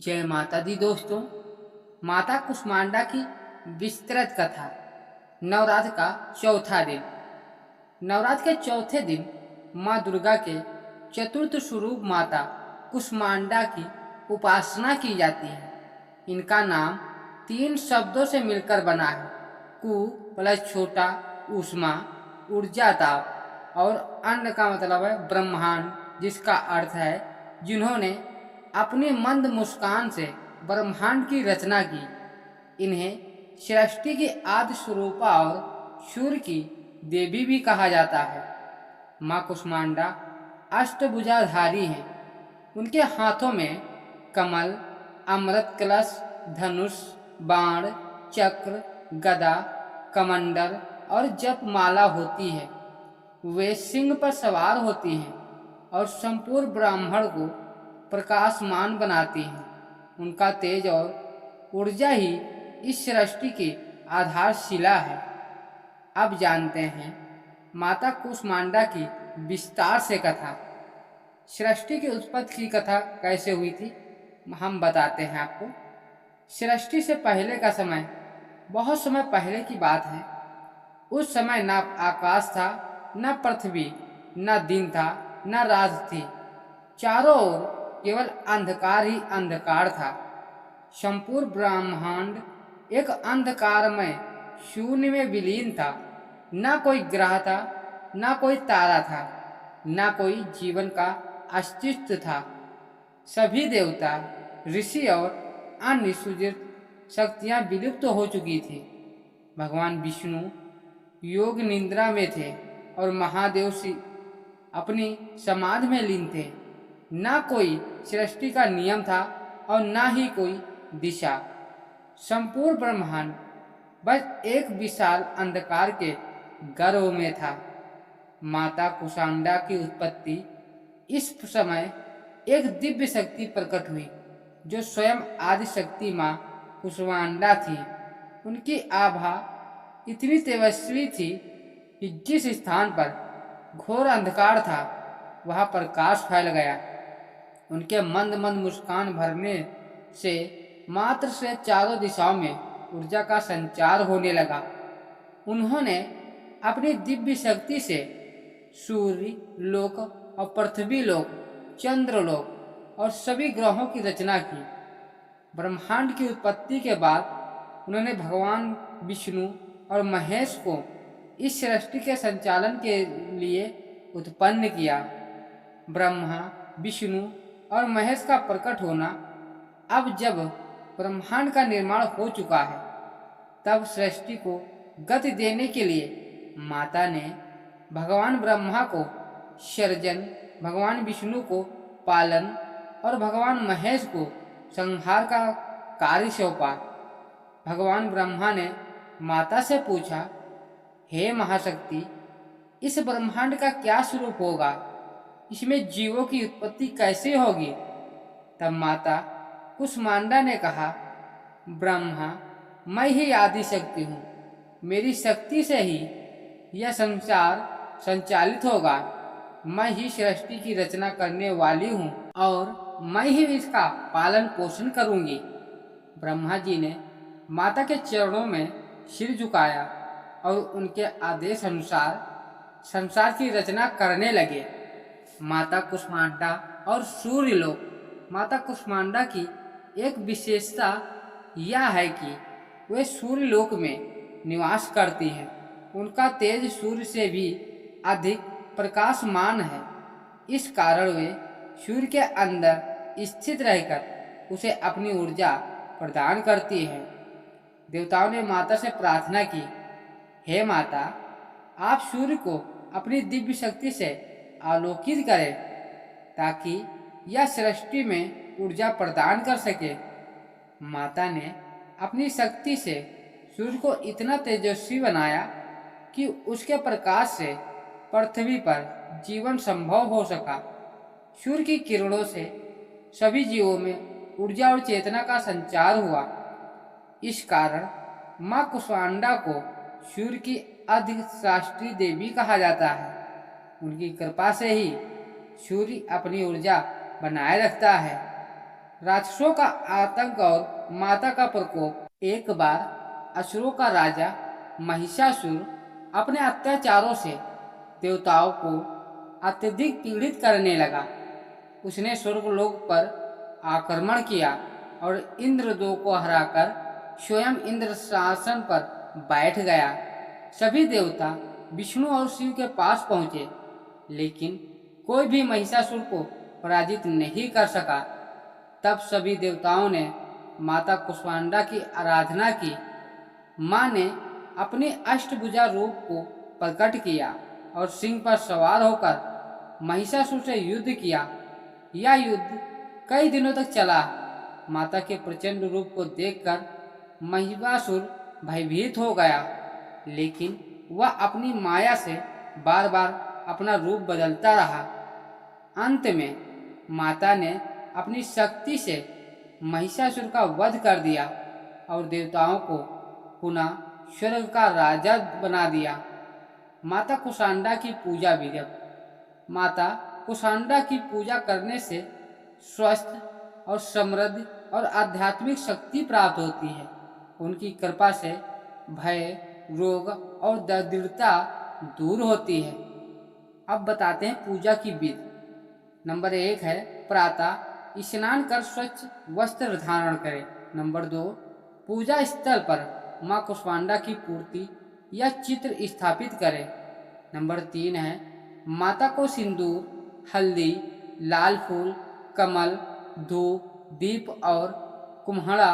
जय माता दी दोस्तों। माता कुष्मांडा की विस्तृत कथा। नवरात्र का चौथा दिन। नवरात्र के चौथे दिन माँ दुर्गा के चतुर्थ स्वरूप माता कुष्मांडा की उपासना की जाती है। इनका नाम 3 शब्दों से मिलकर बना है। कु प्लस छोटा, ऊष्मा ऊर्जा ताप, और अन्न का मतलब है ब्रह्मांड, जिसका अर्थ है जिन्होंने अपनी मंद मुस्कान से ब्रह्मांड की रचना की। इन्हें सृष्टि की आदि स्वरूपा और सूर्य की देवी भी कहा जाता है। माँ कुष्मांडा अष्टभुजाधारी हैं। उनके हाथों में कमल, अमृत कलश, धनुष, बाण, चक्र, गदा, कमंडल और जप माला होती है। वे सिंह पर सवार होती हैं और संपूर्ण ब्राह्मण को प्रकाशमान बनाती हैं। उनका तेज और ऊर्जा ही इस सृष्टि की आधारशिला है। अब जानते हैं माता कुष्मांडा की विस्तार से कथा। सृष्टि की उत्पत्ति की कथा कैसे हुई थी हम बताते हैं आपको। सृष्टि से पहले का समय बहुत समय पहले की बात है। उस समय न आकाश था, न पृथ्वी, न दिन था, न रात थी। चारों ओर केवल अंधकार ही अंधकार था। संपूर्ण ब्रह्मांड एक अंधकारमय शून्य में विलीन था। न कोई ग्रह था, न कोई तारा था, न कोई जीवन का अस्तित्व था। सभी देवता, ऋषि और अन्य सुदृढ़ शक्तियां विलुप्त हो चुकी थी। भगवान विष्णु योग निद्रा में थे और महादेव शिव अपनी समाधि में लीन थे। न कोई सृष्टि का नियम था और न ही कोई दिशा। संपूर्ण ब्रह्मांड बस एक विशाल अंधकार के गर्भ में था। माता कुष्मांडा की उत्पत्ति इस समय एक दिव्य शक्ति प्रकट हुई, जो स्वयं आदि शक्ति माँ कुष्मांडा थी। उनकी आभा इतनी तेजस्वी थी कि जिस स्थान पर घोर अंधकार था वहां प्रकाश फैल गया। उनके मंद मंद मुस्कान भरने से मात्र से चारों दिशाओं में ऊर्जा का संचार होने लगा। उन्होंने अपनी दिव्य शक्ति से सूर्य लोक और पृथ्वी लोक, चंद्र लोक और सभी ग्रहों की रचना की। ब्रह्मांड की उत्पत्ति के बाद उन्होंने भगवान विष्णु और महेश को इस सृष्टि के संचालन के लिए उत्पन्न किया। ब्रह्मा, विष्णु और महेश का प्रकट होना। अब जब ब्रह्मांड का निर्माण हो चुका है, तब सृष्टि को गति देने के लिए माता ने भगवान ब्रह्मा को सृजन, भगवान विष्णु को पालन और भगवान महेश को संहार का कार्य सौंपा। भगवान ब्रह्मा ने माता से पूछा, हे महाशक्ति, इस ब्रह्मांड का क्या स्वरूप होगा? इसमें जीवों की उत्पत्ति कैसे होगी? तब माता कुष्मांडा ने कहा, ब्रह्मा, मैं ही आदि शक्ति हूँ। मेरी शक्ति से ही यह संसार संचालित होगा। मैं ही सृष्टि की रचना करने वाली हूँ और मैं ही इसका पालन पोषण करूँगी। ब्रह्मा जी ने माता के चरणों में सिर झुकाया और उनके आदेश अनुसार संसार की रचना करने लगे। माता कुष्मांडा और सूर्यलोक। माता कुष्मांडा की एक विशेषता यह है कि वे सूर्यलोक में निवास करती हैं। उनका तेज सूर्य से भी अधिक प्रकाशमान है। इस कारण वे सूर्य के अंदर स्थित रहकर उसे अपनी ऊर्जा प्रदान करती हैं। देवताओं ने माता से प्रार्थना की, हे माता, आप सूर्य को अपनी दिव्य शक्ति से आलोकित करें ताकि यह सृष्टि में ऊर्जा प्रदान कर सके। माता ने अपनी शक्ति से सूर्य को इतना तेजस्वी बनाया कि उसके प्रकाश से पृथ्वी पर जीवन संभव हो सका। सूर्य की किरणों से सभी जीवों में ऊर्जा और चेतना का संचार हुआ। इस कारण माँ कुष्मांडा को सूर्य की अधिष्ठात्री देवी कहा जाता है। उनकी कृपा से ही सूर्य अपनी ऊर्जा बनाए रखता है। राक्षसों का आतंक और माता का प्रकोप। एक बार असुरों का राजा महिषासुर अपने अत्याचारों से देवताओं को अत्यधिक पीड़ित करने लगा। उसने स्वर्गलोक पर आक्रमण किया और इंद्रदेव को हराकर स्वयं इंद्र शासन पर बैठ गया। सभी देवता विष्णु और शिव के पास पहुंचे, लेकिन कोई भी महिषासुर को पराजित नहीं कर सका। तब सभी देवताओं ने माता कुष्मांडा की आराधना की। माँ ने अपने अष्टभुजा रूप को प्रकट किया और सिंह पर सवार होकर महिषासुर से युद्ध किया। यह युद्ध कई दिनों तक चला। माता के प्रचंड रूप को देखकर महिषासुर भयभीत हो गया, लेकिन वह अपनी माया से बार बार अपना रूप बदलता रहा। अंत में माता ने अपनी शक्ति से महिषासुर का वध कर दिया और देवताओं को पुनः स्वर्ग का राजा बना दिया। माता कुष्मांडा की पूजा विधि। माता कुष्मांडा की पूजा करने से स्वस्थ और समृद्धि और आध्यात्मिक शक्ति प्राप्त होती है। उनकी कृपा से भय, रोग और दरिद्रता दूर होती है। अब बताते हैं पूजा की विधि। नंबर 1 है प्रातः स्नान कर स्वच्छ वस्त्र धारण करें। नंबर 2, पूजा स्थल पर माँ कुष्मांडा की मूर्ति या चित्र स्थापित करें। नंबर 3 है माता को सिंदूर, हल्दी, लाल फूल, कमल, धूप, दीप और कुम्हड़ा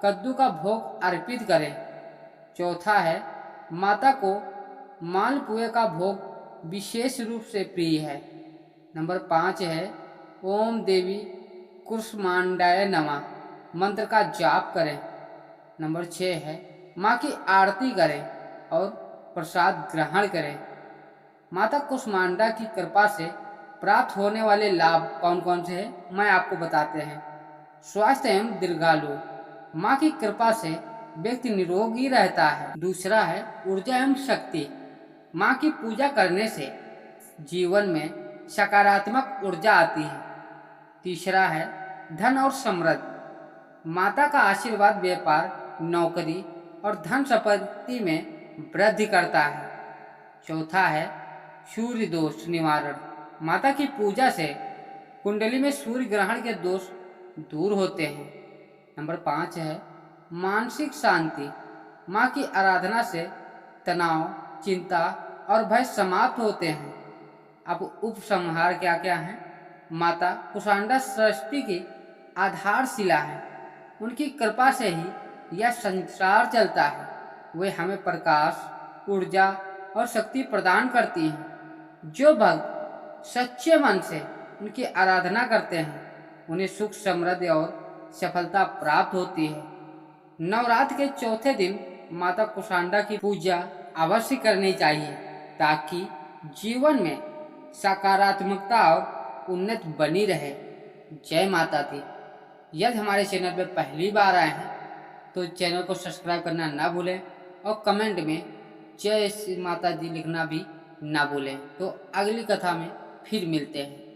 कद्दू का भोग अर्पित करें। चौथा है माता को मालपुए का भोग विशेष रूप से प्रिय है। नंबर 5 है ओम देवी कुष्मांडाय नमः मंत्र का जाप करें। नंबर 6 है माँ की आरती करें और प्रसाद ग्रहण करें। माता कुष्मांडा की कृपा से प्राप्त होने वाले लाभ कौन कौन से हैं, मैं आपको बताते हैं। स्वास्थ्य एवं दीर्घायु। माँ की कृपा से व्यक्ति निरोगी रहता है। दूसरा है ऊर्जा एवं शक्ति। माँ की पूजा करने से जीवन में सकारात्मक ऊर्जा आती है। तीसरा है धन और समृद्धि। माता का आशीर्वाद व्यापार, नौकरी और धन संपत्ति में वृद्धि करता है। चौथा है सूर्य दोष निवारण। माता की पूजा से कुंडली में सूर्य ग्रहण के दोष दूर होते हैं। नंबर 5 है मानसिक शांति। माँ की आराधना से तनाव, चिंता और भय समाप्त होते हैं। अब उपसंहार क्या क्या है। माता कुष्मांडा सृष्टि की आधारशिला है। उनकी कृपा से ही यह संसार चलता है। वे हमें प्रकाश, ऊर्जा और शक्ति प्रदान करती हैं। जो भक्त सच्चे मन से उनकी आराधना करते हैं उन्हें सुख, समृद्धि और सफलता प्राप्त होती है। नवरात्र के चौथे दिन माता कुष्मांडा की पूजा अवश्य करनी चाहिए ताकि जीवन में सकारात्मकता और उन्नति बनी रहे। जय माता दी। यदि हमारे चैनल पर पहली बार आए हैं तो चैनल को सब्सक्राइब करना ना भूलें और कमेंट में जय श्री माता दी लिखना भी ना भूलें। तो अगली कथा में फिर मिलते हैं।